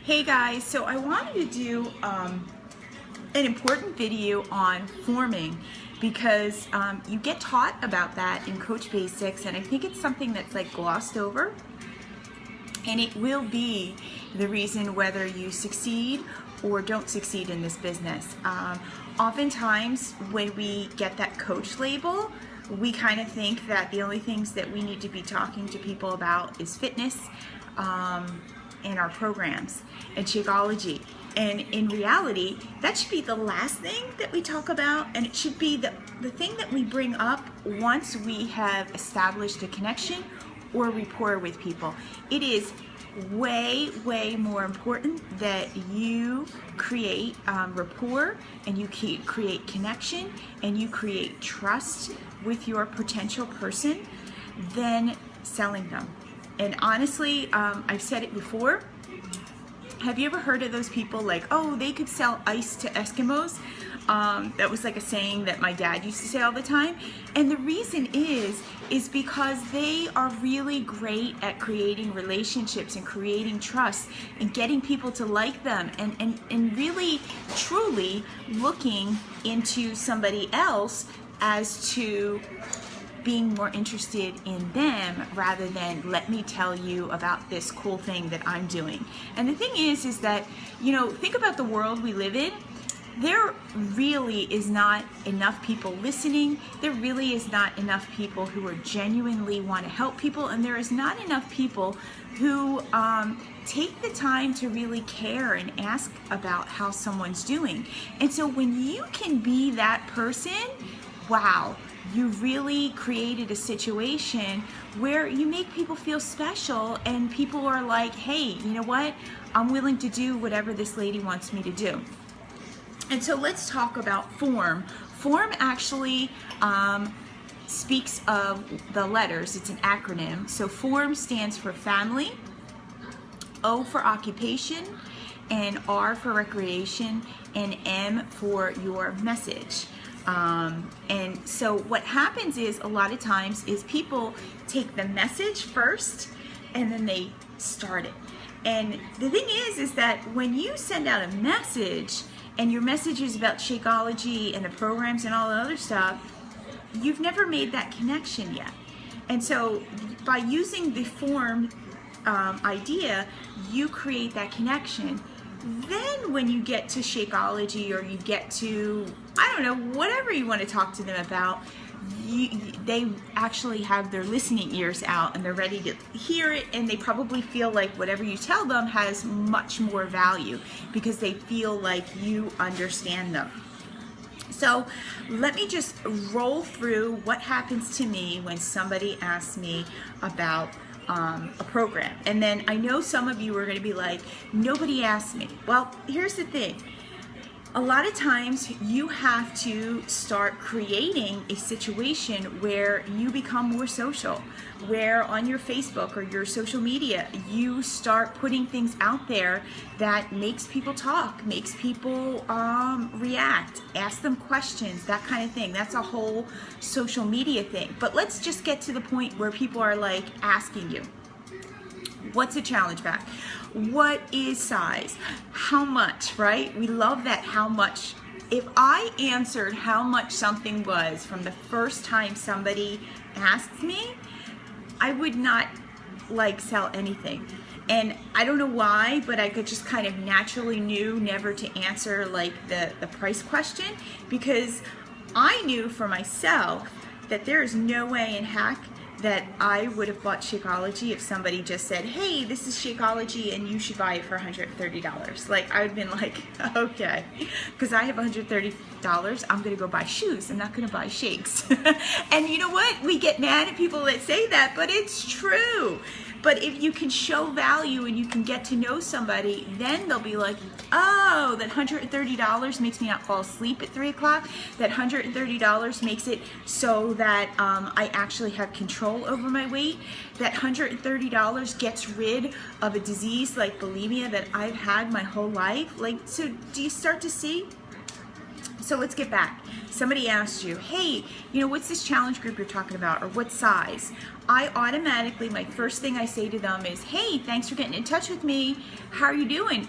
Hey guys, so I wanted to do an important video on forming because you get taught about that in Coach Basics, and I think it's something that's like glossed over, and it will be the reason whether you succeed or don't succeed in this business. Oftentimes when we get that coach label, we kind of think that the only things that we need to be talking to people about is fitness and our programs and Shakeology. And in reality, that should be the last thing that we talk about, and it should be the thing that we bring up once we have established a connection or rapport with people. It is way more important that you create rapport, and you create connection, and you create trust with your potential person than selling them. And honestly, I've said it before. Have you ever heard of those people like, oh, they could sell ice to Eskimos? That was like a saying that my dad used to say all the time. And the reason is because they are really great at creating relationships and creating trust and getting people to like them and really truly looking into somebody else as to being more interested in them rather than let me tell you about this cool thing that I'm doing. And the thing is that, you know, think about the world we live in. There really is not enough people listening. There really is not enough people who are genuinely want to help people, and there is not enough people who take the time to really care and ask about how someone's doing. And so when you can be that person, wow, you really created a situation where you make people feel special, and people are like, hey, you know what? I'm willing to do whatever this lady wants me to do. And so let's talk about form. Form actually speaks of the letters. It's an acronym. So form stands for family, O for occupation, and R for recreation, and M for your message. And so what happens is a lot of times is people take the message first and then they start it. And the thing is that when you send out a message and your message is about Shakeology and the programs and all the other stuff, you've never made that connection yet. And so by using the form idea, you create that connection. Then when you get to Shakeology, or you get to, I don't know, whatever you want to talk to them about, they actually have their listening ears out and they're ready to hear it, and they probably feel like whatever you tell them has much more value because they feel like you understand them. So let me just roll through what happens to me when somebody asks me about a program. And then I know some of you are going to be like, nobody asked me. Well, here's the thing. A lot of times you have to start creating a situation where you become more social, where on your Facebook or your social media, you start putting things out there that makes people talk, makes people react, ask them questions, that kind of thing. That's a whole social media thing. But let's just get to the point where people are like asking you, what's a challenge bag? What is size? How much, right? We love that how much. If I answered how much something was from the first time somebody asked me, I would not like sell anything. And I don't know why, but I could just kind of naturally knew never to answer like the price question, because I knew for myself that there is no way in heck that I would have bought Shakeology if somebody just said, hey, this is Shakeology and you should buy it for $130. Like, I would have been like, okay, because I have $130, I'm gonna go buy shoes. I'm not gonna buy shakes. And you know what? We get mad at people that say that, but it's true. But if you can show value and you can get to know somebody, then they'll be like, oh, that $130 makes me not fall asleep at 3 o'clock. That $130 makes it so that I actually have control over my weight. That $130 gets rid of a disease like bulimia that I've had my whole life. Like, so do you start to see? So let's get back. Somebody asked you, hey, what's this challenge group you're talking about, or what size? I automatically, my first thing I say to them is, hey, thanks for getting in touch with me. How are you doing?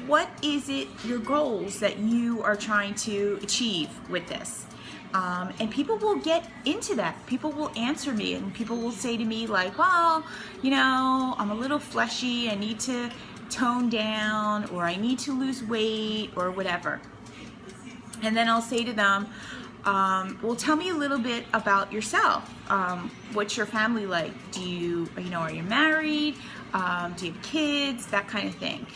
What is it, your goals that you are trying to achieve with this? And people will get into that. People will answer me, and people will say to me like, well, I'm a little fleshy. I need to tone down, or I need to lose weight, or whatever. And then I'll say to them, well, tell me a little bit about yourself. What's your family like? Are you married? Do you have kids? That kind of thing.